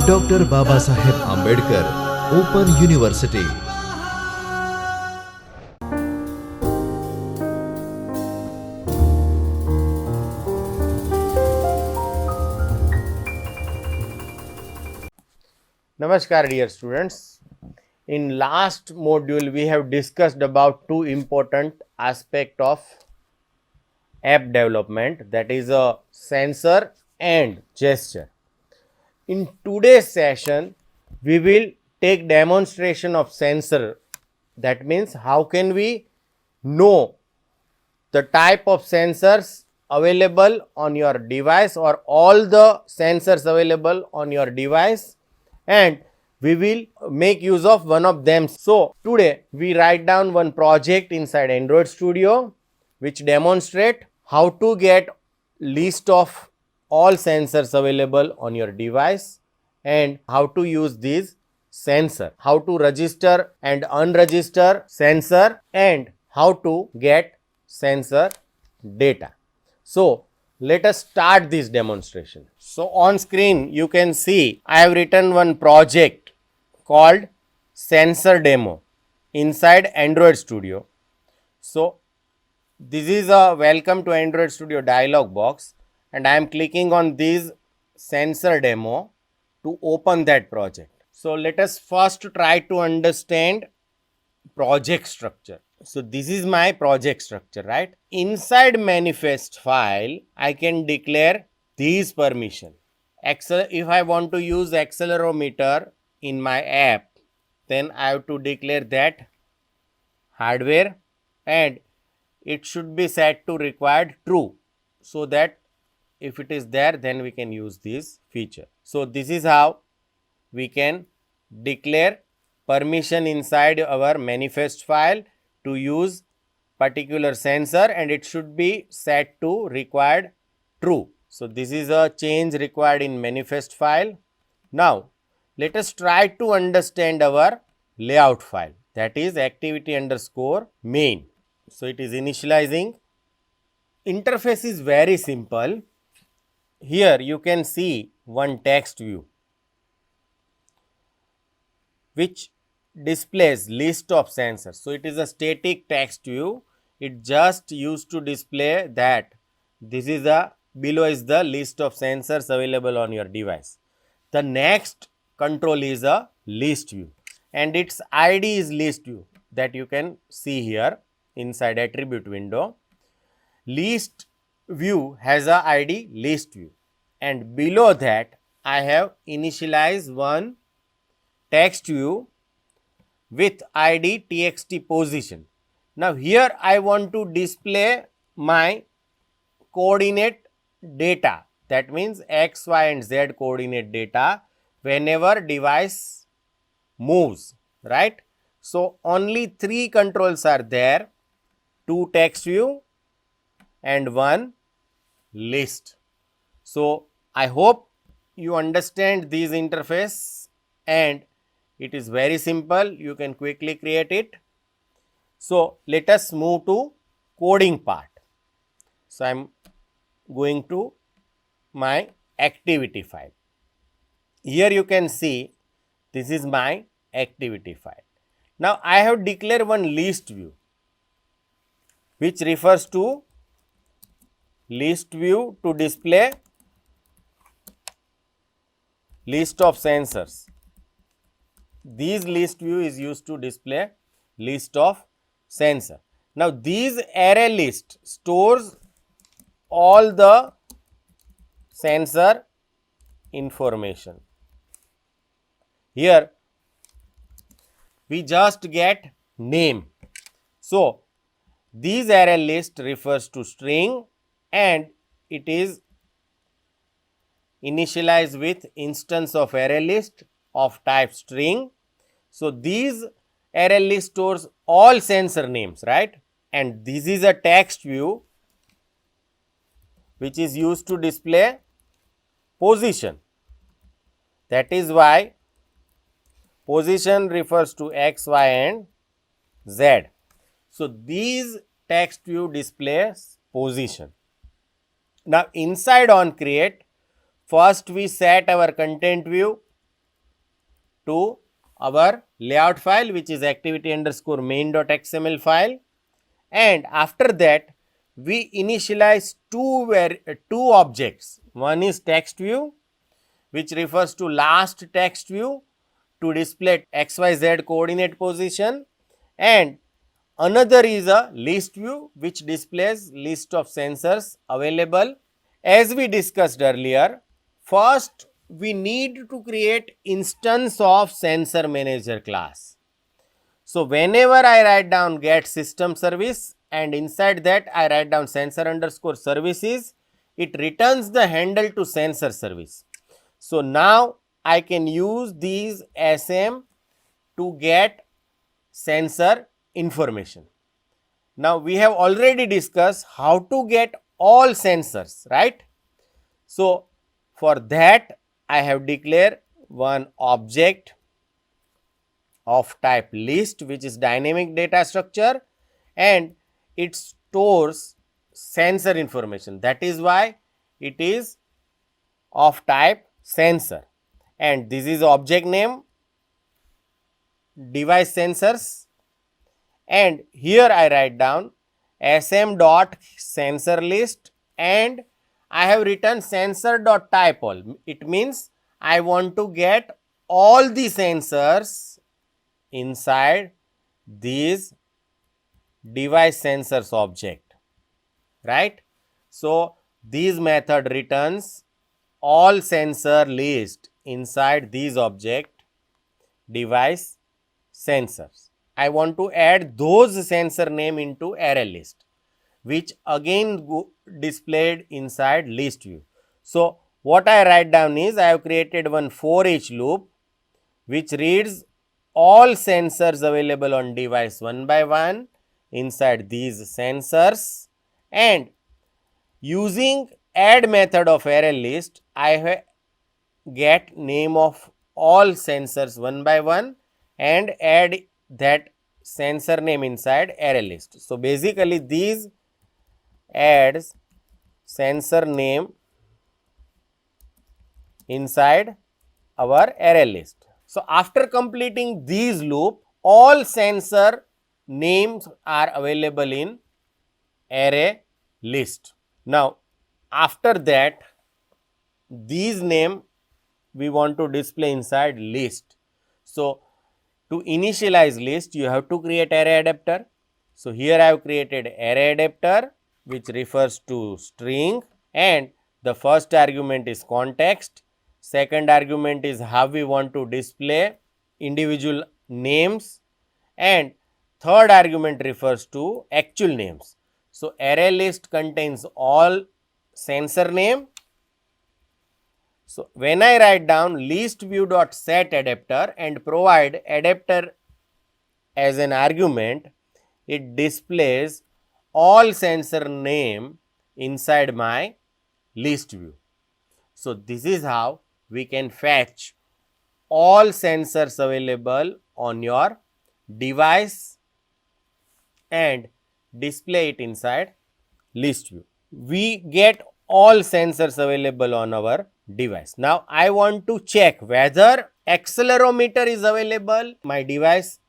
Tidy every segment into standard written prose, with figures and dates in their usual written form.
Doctor Babasaheb Ambedkar open university. Namaskar dear students. In last module we have discussed about two important aspect of app development, that is a sensor and gesture. In today's session we will take demonstration of sensor. That means how can we know the type of sensors available on your device or all the sensors available on your device, and we will make use of one of them. So today we write down one project inside Android Studio which demonstrate how to get list of all sensors available on your device and how to use these sensor, how to register and unregister sensor, and how to get sensor data. So let us start this demonstration. So on screen you can see I have written one project called sensor demo inside Android Studio. So this is a welcome to Android Studio dialog box, and I am clicking on this sensor demo to open that project. So let us first try to understand project structure. So this is my project structure, right? Inside manifest file I can declare these permission. If I want to use accelerometer in my app, then I have to declare that hardware, and it should be set to required true, so that if it is there then we can use this feature. So this is how we can declare permission inside our manifest file to use particular sensor, and it should be set to required true. So this is a change required in manifest file. Now let us try to understand our layout file, that is activity underscore main. So it is initializing. Interface is very simple. Here you can see one text view which displays list of sensors. So it is a static text view. It just used to display that this is a below is the list of sensors available on your device. The next control is a list view, and its ID is list view, that you can see here inside attribute window. List view has a ID list view, and below that I have initialized one text view with ID txt position. Now here I want to display my coordinate data, that means x, y and z coordinate data whenever device moves, right? So only three controls are there, two text view and one list. So I hope you understand this interface, and it is very simple, you can quickly create it. So let us move to coding part. So I am going to my activity file. Here you can see this is my activity file. Now I have declared one list view which refers to list view to display list of sensors. This list view is used to display list of sensor. Now this array list stores all the sensor information. Here we just get name. So this array list refers to string, and it is initialized with instance of array list of type string. So these array list stores all sensor names, right? And this is a text view which is used to display position. That is why position refers to x, y and z. So these text view displays position. Now inside on create, First we set our content view to our layout file, which is activity underscore main.xml file, and after that we initialize two objects. One is text view, which refers to last text view to display xyz coordinate position, and another is a list view which displays list of sensors available. As we discussed earlier, first we need to create instance of sensor manager class. So whenever I write down get system service and inside that I write down sensor underscore services, it returns the handle to sensor service. So now I can use these SM to get sensor information. Now we have already discussed how to get all sensors, right? So for that I have declared one object of type list, which is dynamic data structure, and it stores sensor information. That is why it is of type sensor, and this is object name device sensors, and here I write down sm dot sensor list, and I have written sensor dot type all. It means I want to get all the sensors inside these device sensors object, right? So this method returns all sensor list inside these object device sensors. I want to add those sensor name into array list, which again displayed inside list view. So what I write down is I have created one for each loop which reads all sensors available on device one by one inside these sensors, and using add method of array list I get name of all sensors one by one and add that sensor name inside array list. So basically these adds sensor name inside our array list. So after completing these loop, all sensor names are available in array list. Now after that these name we want to display inside list. So to initialize list you have to create array adapter. So here I have created array adapter which refers to string, and the first argument is context, second argument is how we want to display individual names, and third argument refers to actual names. So array list contains all sensor name. So when I write down list view dot set adapter and provide adapter as an argument, it displays all sensor name inside my list view. So this is how we can fetch all sensors available on your device and display it inside list view. We get all sensors available on our device. Now I want to check whether accelerometer is available my device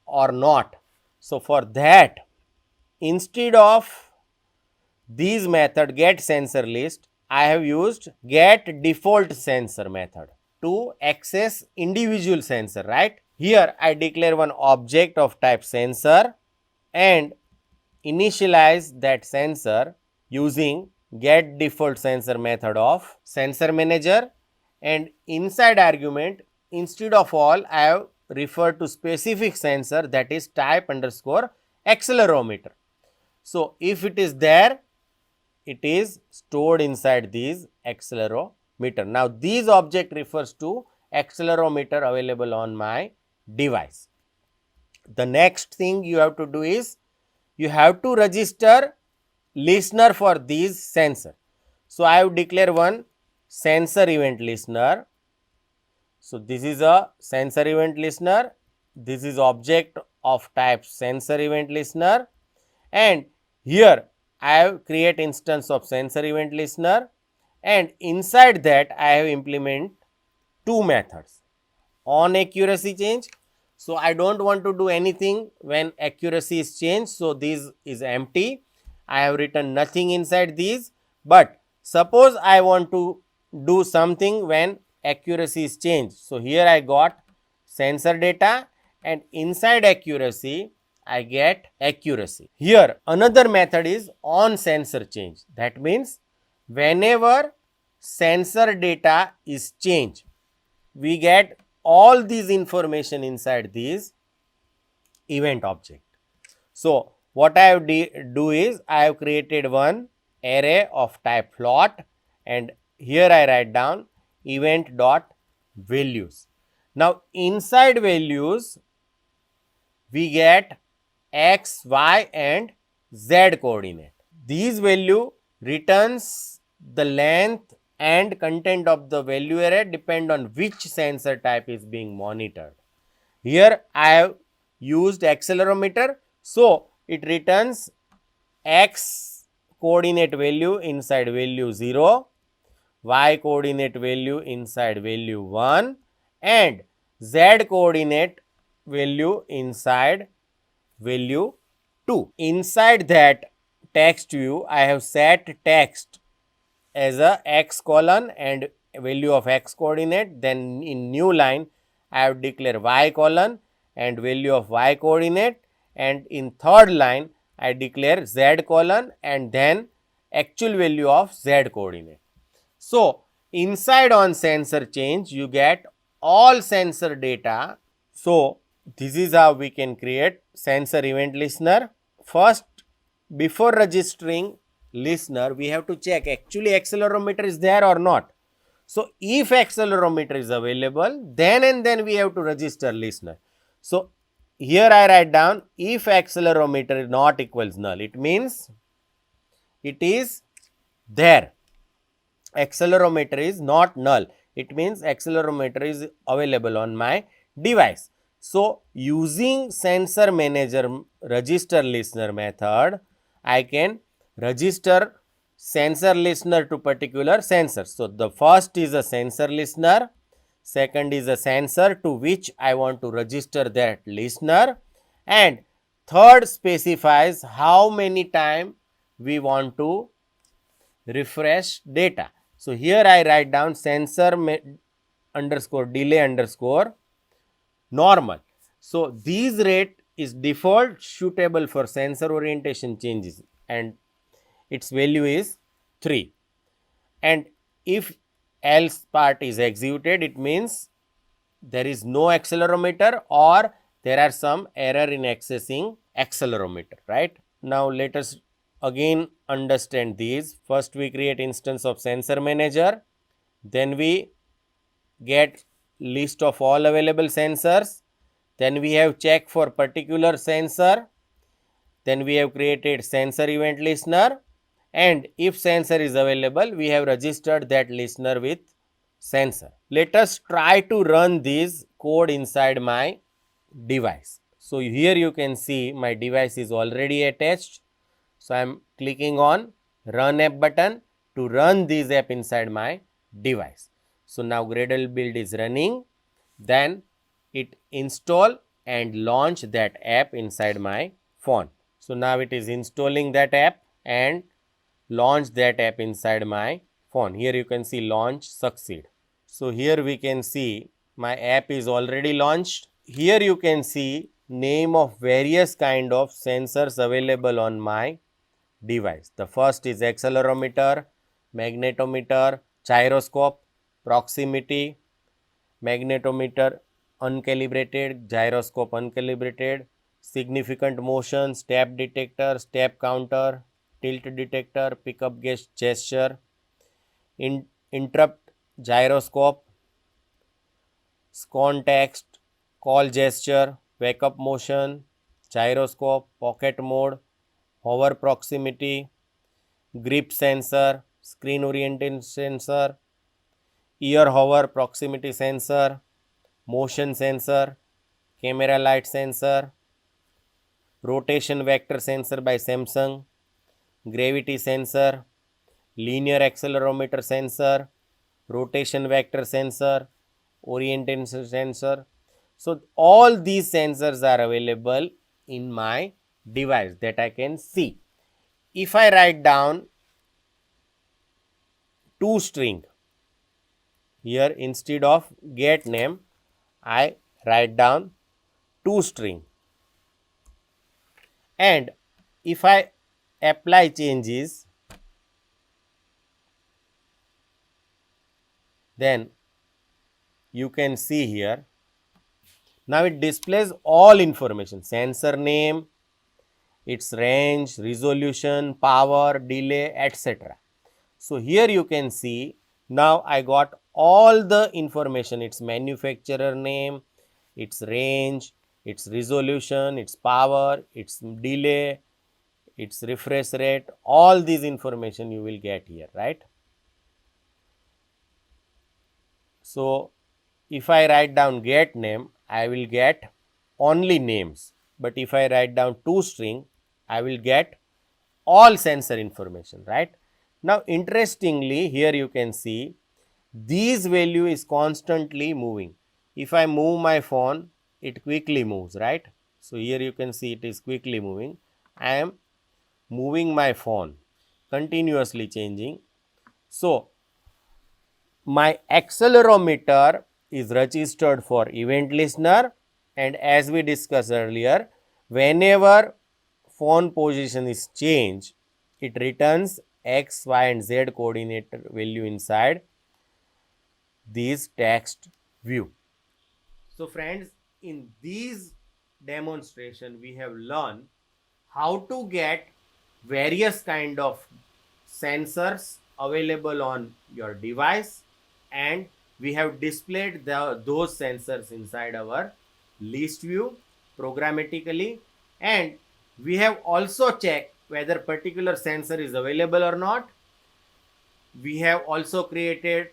or not. So for that, instead of these method get sensor list, I have used get default sensor method to access individual sensor, right? Here I declare one object of type sensor and initialize that sensor using get default sensor method of sensor manager, and inside argument instead of all I have referred to specific sensor, that is type underscore accelerometer. So if it is there, it is stored inside these accelerometer. Now these object refers to accelerometer available on my device. The next thing you have to do is you have to register listener for these sensor. So I have declared one sensor event listener. So this is a sensor event listener. This is object of type sensor event listener, and here I have create instance of sensor event listener, and inside that I have implement two methods. On accuracy change, so I don't want to do anything when accuracy is changed, so this is empty. I have written nothing inside these, but suppose I want to do something when accuracy is changed. So here I got sensor data, and inside accuracy I get accuracy. Here another method is on sensor change. That means whenever sensor data is changed, we get all these information inside this event object. So what I have do is I have created one array of type float, and here I write down event dot values. Now inside values we get x, y and z coordinate. These value returns the length and content of the value array depend on which sensor type is being monitored. Here I have used accelerometer, so it returns x coordinate value inside value 0, y coordinate value inside value 1 and z coordinate value inside value 2. Inside that text view, I have set text as a x colon and value of x coordinate. Then in new line, I have declared y colon and value of y coordinate, and in third line, I declare z colon and then actual value of z coordinate. So inside on sensor change, you get all sensor data. So this is how we can create sensor event listener. First, before registering listener, we have to check actually accelerometer is there or not. So if accelerometer is available, then and then we have to register listener. So here I write down if accelerometer is not equals null, it means it is there. Accelerometer is not null, it means accelerometer is available on my device. So using sensor manager register listener method, I can register sensor listener to particular sensor. So the first is a sensor listener, second is a sensor to which I want to register that listener, and third specifies how many time we want to refresh data. So here I write down sensor underscore delay underscore normal. So these rate is default suitable for sensor orientation changes and its value is 3. And if else part is executed, it means there is no accelerometer or there are some error in accessing accelerometer, right? Now let us again understand these. First we create instance of sensor manager, then we get list of all available sensors, then we have check for particular sensor, then we have created sensor event listener, and if sensor is available, we have registered that listener with sensor. Let us try to run this code inside my device. So here you can see my device is already attached. So I am clicking on run app button to run this app inside my device. So now Gradle build is running, then it install and launch that app inside my phone. So now it is installing that app and launch that app inside my phone. Here you can see launch succeed. So here we can see my app is already launched. Here you can see name of various kind of sensors available on my device. The first is accelerometer, magnetometer, gyroscope, proximity, magnetometer uncalibrated, gyroscope uncalibrated, significant motion, step detector, step counter, tilt detector, pickup gesture, interrupt gyroscope, context, call gesture, wake up motion, gyroscope, pocket mode, hover proximity, grip sensor, screen orientation sensor, ear hover proximity sensor, motion sensor, camera light sensor, rotation vector sensor by Samsung, gravity sensor, linear accelerometer sensor, rotation vector sensor, orientation sensor. So all these sensors are available in my device that I can see. If I write down toString here, instead of get name, I write down toString, and if I apply changes, then you can see here, now it displays all information: sensor name, its range, resolution, power, delay, etc. So here you can see, now I got all the information: its manufacturer name, its range, its resolution, its power, its delay, its refresh rate, all these information you will get here, right? So if I write down get name, I will get only names, but if I write down toString, I will get all sensor information, right? Now interestingly, here you can see these value is constantly moving. If I move my phone, it quickly moves, right? So here you can see it is quickly moving. I am moving my phone, continuously changing. So my accelerometer is registered for event listener, and as we discussed earlier, whenever phone position is changed, it returns x, y and z coordinate value inside this text view. So friends, in these demonstration we have learned how to get various kind of sensors available on your device, and we have displayed those sensors inside our list view programmatically, and we have also checked whether particular sensor is available or not. We have also created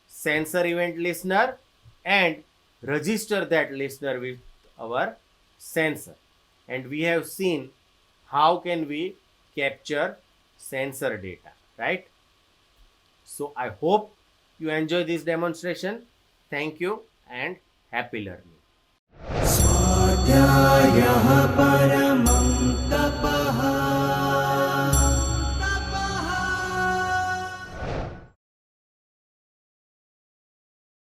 sensor event listener and register that listener with our sensor, and we have seen how can we capture sensor data, right? So I hope you enjoy this demonstration. Thank you and happy learning.